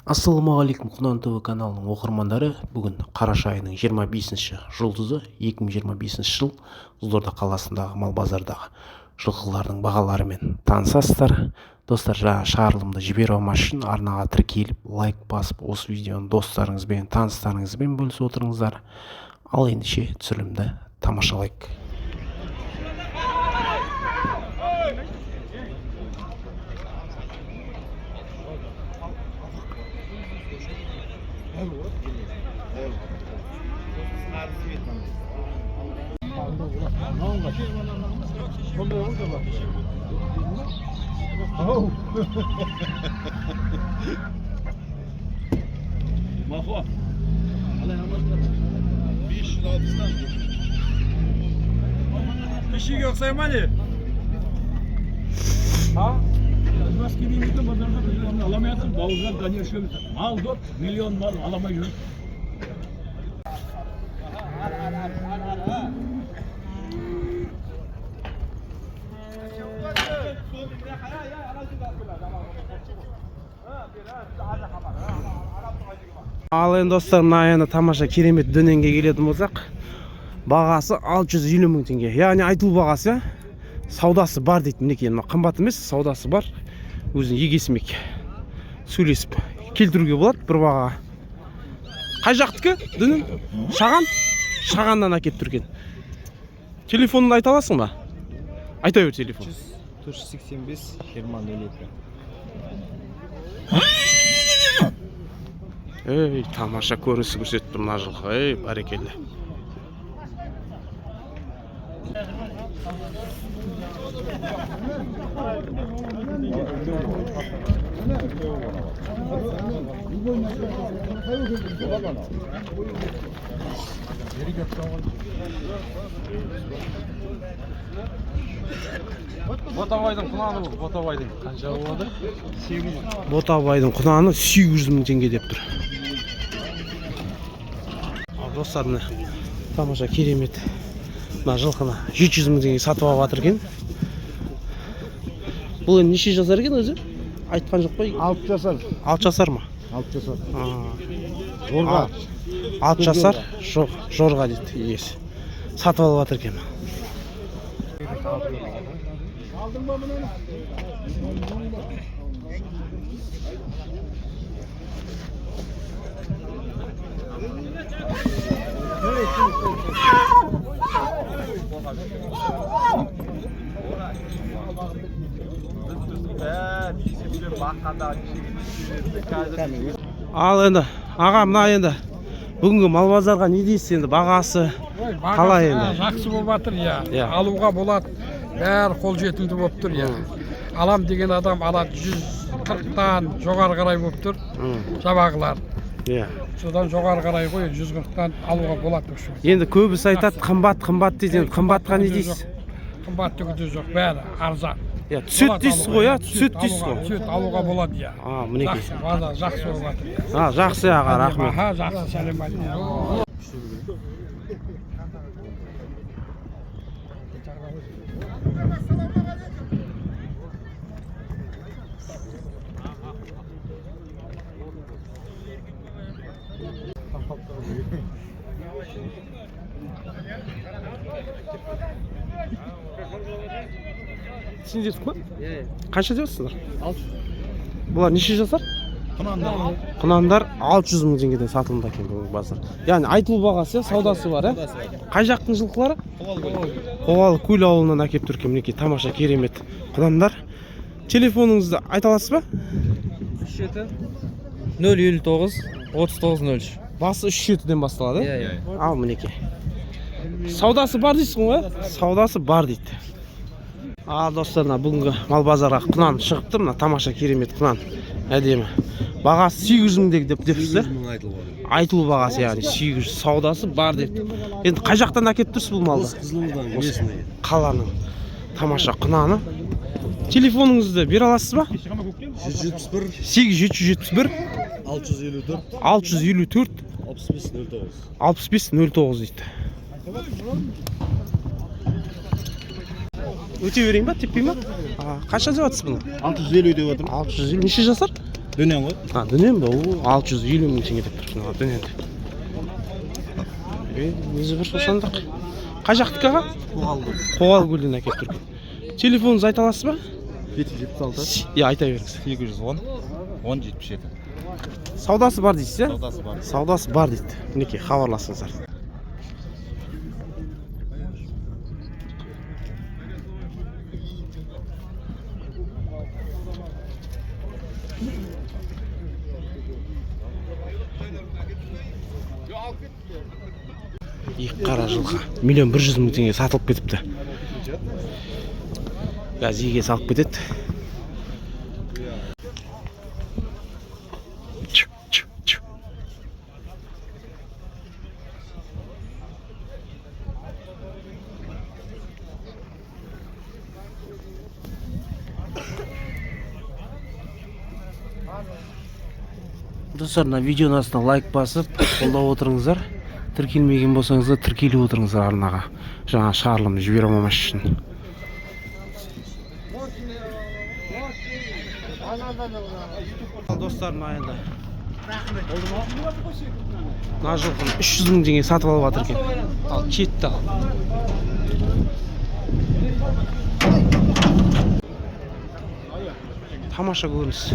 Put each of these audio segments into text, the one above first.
Ассалаумағалейкум, Құнан ТВ каналының оқырмандары. Бүгін қараша айының 25-ші жұлдызы 2025 жыл Қызылорда қаласындағы мал базардағы жылқылардың бағаларымен танысасыздар. Достар, жаңа шығарылымды жіберу үшін арнаға тіркеліп, лайк басып, осы видеоны достарыңызбен, таныстарыңызбен бөлісіп отырыңыздар. Ал ендеше түсірілімді тамашалайық. Mahva. Kişi yok saymani. Ha? Maske dinledi pazarda milyon alamayasın. Bağızlar danışıyor. Mal 4 milyon mal alamayız. Ал енді достар, мына енді тамаша керемет дөненге келетін болсақ, бағасы 650 мың теңге. Яғни айтылу бағасы, саудасы бар дейді. Мінекей, мына қымбат емес, саудасы бар. Өзінің егесімек сөйлесіп келтіруге болады бір бағаға. Қай жақтікі? Дөнен? Шаған? Шағаннан әкеп түрген. Телефонын айта аласың ба? Айта бер телефон. 485 2002. Ей, тамаша көрінісі көрсетті мына жылқы. Ей, бәрекелді. Ботабайдың құнаны бұл, Ботабайдың қанша болады? 800. Ботабайдың құнаны 800 мың теңге деп тұр. Ал достар, мына тамаша керемет. Мына жылқыны 700 мың теңге сатып алып жатыр екен. Бұл енді неше жасар екен өзі? Айтқан жоқ па? 6 жасар. 6 жасар ма? 6 жасар. Жорға. 6 жасар, жорға дейді иесі. Сатып алып жатыр екен. Ал енді, аға, мына енді бүгінгі мал базарға не дейсіз енді, бағасы қалай енді? Жақсы болып жатыр, Иә. алуға болады, бәрі қол жетімді болып тұр. Алам деген адам алады, 140-тан жоғары қарай болып тұр, жабағылар. Содан жоғары қарай қой, 140-тан алуға болады. Енді көбісі айтады, қымбат дейді, қымбатқа не дейсіз? Қымбат түгіді жоқ, бәрі арзан. Түсет дейсіз ғой, түсет дейсіз ғой? Түсет алуға болады, Мінекей. Жақсы болып жатыр. Жақсы аға, рахмет. Жақсы, сәлем алейкум. Сен жетіп ма? Қанша деватсыңдар? 600. Бұлар неше жасар? Құнандар 600 мың теңгеден сатылымда екен бүгінгі базар. Яғни айтылу бағасы, саудасы бар, Қай жақтың жылқылары? Қоғалы Көл ауылынан әкеп түркен. Мінекей, тамаша керемет құнандар. Телефоныңызды айта аласыз ба? 059 3903. Басы 37-ден басталады. Ал мінекей. Саудасы бар дейсің ғой? Саудасы бар дейді. Ал достарына, бүгінгі мал базарға құнан шығыпты. Мына тамаша керемет құнан. Әдемі. Бағасы 800 мың деп депсіз. Айтылу бағасы, яғни 800. Саудасы бар деп. Енді қай жақтан әкеп тұрсыз бұл малды? Қызылордадан Месный. Қаланың тамаша құнаны. Телефоныңызды бере аласыз ба? 771 8771 654 654 6509. 6509 дейді. Өте берейін ба, теппей ма? Қанша деп жатсыз бұны? 650 деп отырмын. 650. Неше жасар? Dönen ғой. Dönen ба? 650 мың теңге деп тұр. Мына дөненді. Өзі бір сусандық. Қай жақтікі аға? Қоғал көлден әкеліп тұр. Телефоныңызды айта аласыз ба? 776 Айта беріңіз. 810 1077. Саудасы бар дейсіз, иә? Саудасы бар. Саудасы бар дейді. Мінекей, хабарласыңыздар. Екі қара жылқы 1.100.000 теңге сатылып кетіпті. Қазір еге салып кетеді. Достар, мына видеоның астына лайк басып, қолдап отырыңыздар. Тіркелмеген болсаңыздар, тіркеліп отырыңыздар арнаға. Жаңа шығарылымды жібере алмамас үшін. Достар, мына енді. Мына жылқыны 300 мың теңге сатып алып жатыр екен. Ал кетті ал. Тамаша көрініс.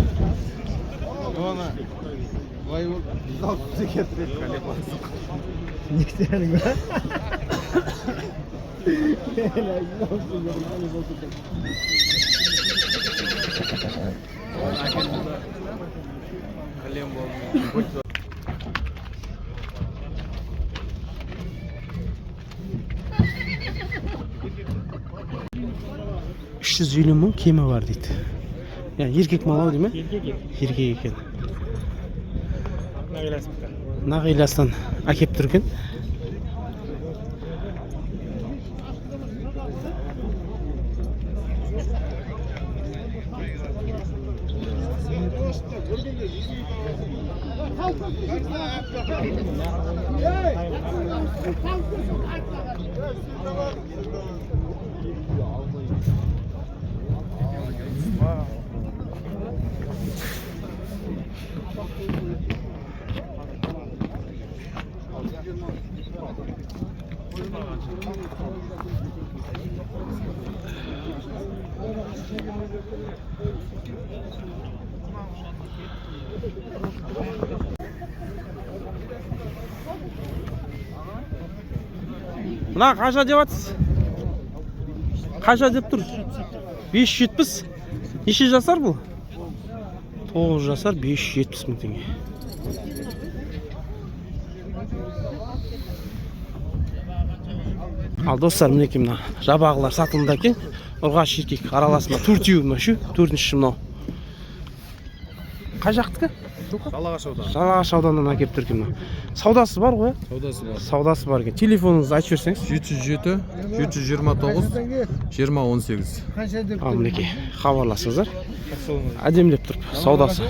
$350 мың кемі бар дейді. Yani erkek mal değil mi? Erkek ekan. Nağilasdan akep turgan. Mına kaça деп атсыз? Kaça деп тұр? 570. Неше жасар бұл? 9 жасар 570 мың теңге. Ал достар, мінекей мына жабағылар сатылымда екен. Ұрғаш еркек араласында төртеуі мына шу, төртінші мынау. Қай жақтікі? Жалағаш аудан. Жалағаш ауданынан әкеліп тұр екен мынау. Саудасы бар ғой? Саудасы бар. Саудасы бар екен. Телефоныңызды айтып жіберсеңіз. 707 329 2018. Ал мінекей хабарласыңыздар. Әдемілеп тұр саудасы.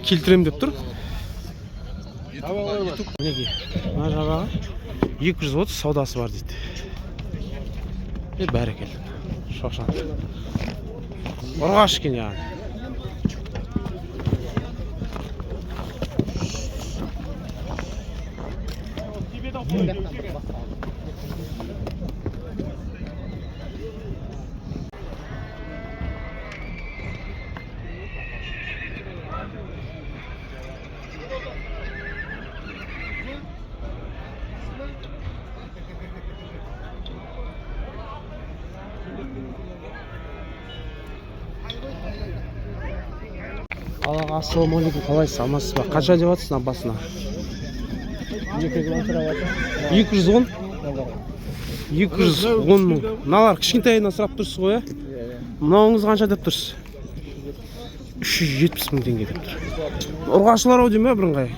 Келтірем деп тұр. Мінекей мына жабағы 230 саудасы бар дейді. Бәрекелді. Шошан. Ұрғаш екен яғни. Аға, ассаламалейкум, қалайсыз, амансыз ба? Қанша деп жатсыз басына? 210? 210 мың. Мыналар кішкентайынан сұрап тұрсыз ғой, ә? Мынауыңыз қанша деп тұрсыз? 370 мың теңге деп тұр. Ұрғашылар ау дейм бе бірыңғай?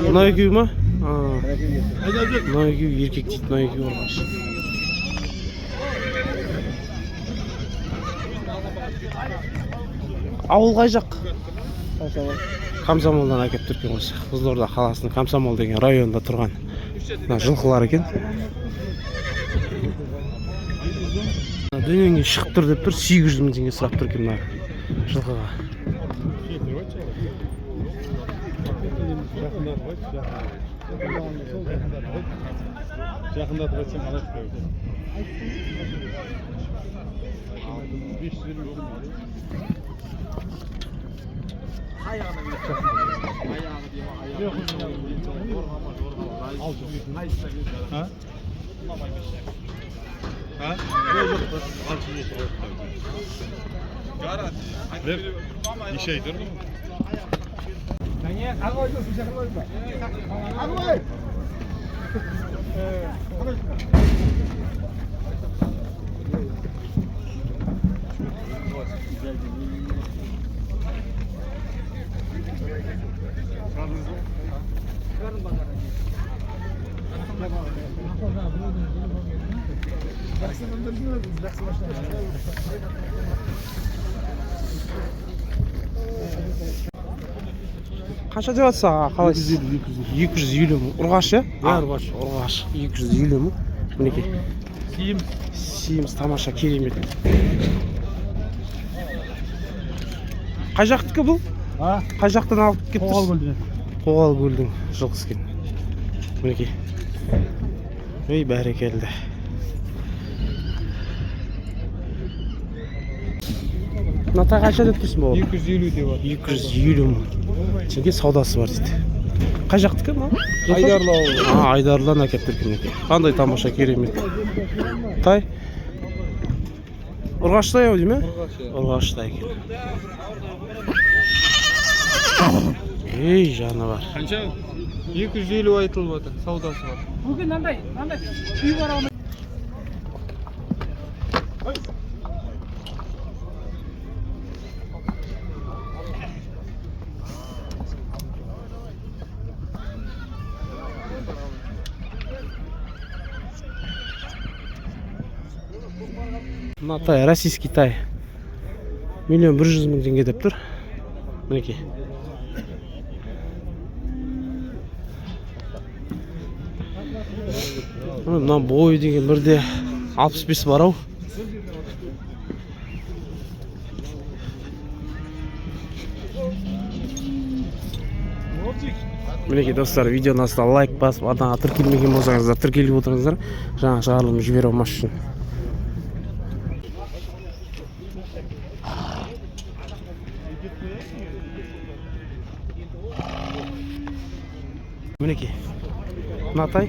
Мына екеуі ма? Мына екеуі еркек дейді, мына екеуі ұрғаш. Ауыл қай жақ? Комсомолдан әкеп түркен осы. Қызылорда қаласының Комсомол деген районында тұрған жылқылар екен. Дөненге шығып тұр деп тұр, 800 мың теңге сұрап тұр екен жылқыға. Жақындатып айтсам қалай қойды. 520 Қанша деп жатсыз аға? Қалайсыз? 250 мың. Ұрғаш, иә? Ұрғаш. Ұрғаш. 250 мың. Мінекей. Сиіміз тамаша, керемет. Қай жақтікі бұл? Қай жақтан алып кеттіңіз? Қоғал көлдің жылқысы екен. Мінекей. Ей, бәрекелді. Натай қанша деп тұрсың бұл? 250 деп var. 250 мың. Теңге саудасы бар дейді. Қай жақтікі ма? Айдарлы ауылы. Айдарлыдан әкеп тұрған екен. Қандай тамаша, керемет. Тай. Ұрғаштай ау дейме? Ұрғаштай екен. Ей, жаны бар. Қанша? 250 айтылып отыр. Саудасы бар. Bugün nандай tüy var ama. Мына тай российский тай. 1 100 000 теңге деп тұр. Мінекей. Мына бойы деген бірде 65 бар ау. Мінекей достар, видеоның астына лайк басып, арнаға тіркелмеген болсаңыздар тіркеліп отырыңыздар. Жаңа шығарылым жібере алмас үшін. Мінекей. Натай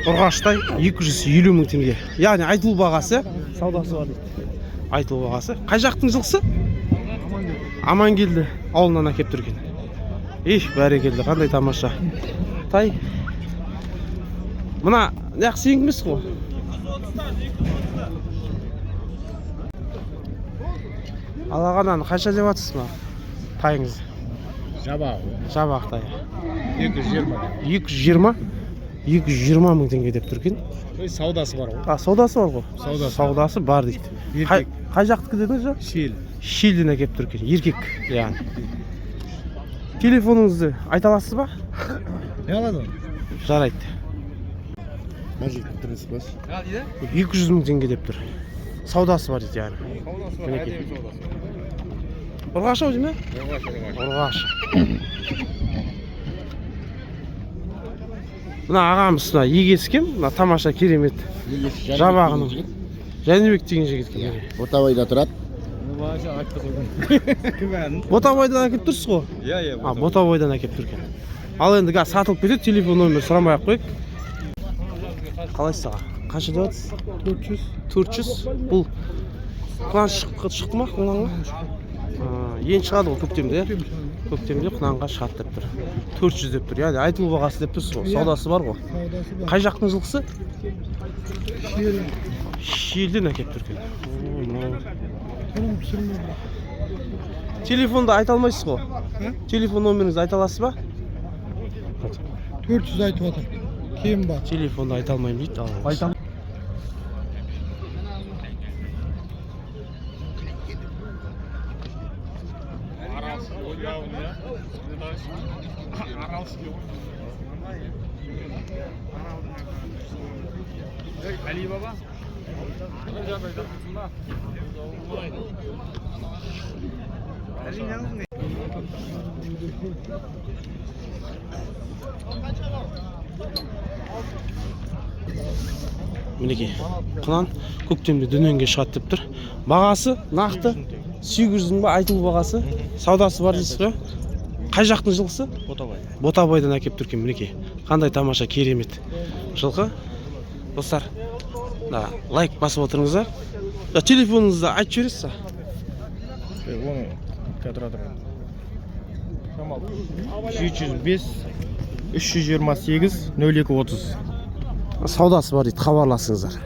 ұрғаштай 250 мың теңге. Яғни айтылу бағасы, саудасы бар дейді. Айтылу бағасы. Қай жақтың жылқысы? Амангелді ауылынан әкеп тұрген. Бәрекелді, қандай тамаша. Тай. Мына неғып сенің емес қой? Алағанан қанша деп жатсыз ма? Тайыңыз. Жабақ тай. 220 мың теңге деп тұрген. Саудасы бар ғой. Саудасы бар ғой. Саудасы бар дейді. Қай жақтікі дедіңіз жа? Шилден әкеп тұрген. Еркек, яғни. Телефоныңызды айта аласыз ба? Не алады? Жарайды. 200 мың теңге деп тұр. Саудасы бар дейді, яғни. Ұрғаш ау дейме? Ұрғаш. Мына ағамыз егескен, мына тамаша, керемет. Жабағының. Жәнібек деген жігіт екен. Ботабайда тұрады. Ботабайдан әкеп тұрсыз ғой? Иә. Ботабайдан әкеп тұрген. Ал енді сатылып кетеді, телефон номер сұрамай ақ қойып. Қалайсыз аға? Қанша деп жатсыз? 400. Бұл құнан шықты ма құнанға? Ең шығады ғой көктемде. Көктемде құнанға шығады деп тұр. 400 деп тұр. Яғни айтылу бағасы деп тұрсыз ғой. Саудасы бар ғой. Қай жақтың жылқысы? Шилден әкеп тұрген. Телефонды айта алмайсыз ғой? Телефон номеріңізді айта аласыз ба? 400 айтып отыр. Кем бар? Телефонды айта алмаймын дейді. Айтам. Ali baba. Мінекей, құнан көктемде дүниеге шығады деп тұр. Бағасы нақты 800 мың ба айтылу бағасы. Саудасы бар дейсіз ғой. Қай жақтың жылқысы? Ботабай. Ботабайдан әкеп түркен мінекей. Қандай тамаша керемет жылқы. Достар, лайк басып отырыңыздар. Телефоныңызды айтып жібересіз. Оны қазір атыр. Шамал. 305 328 0230. Саудасы бар дейді, хабарласыңыздар.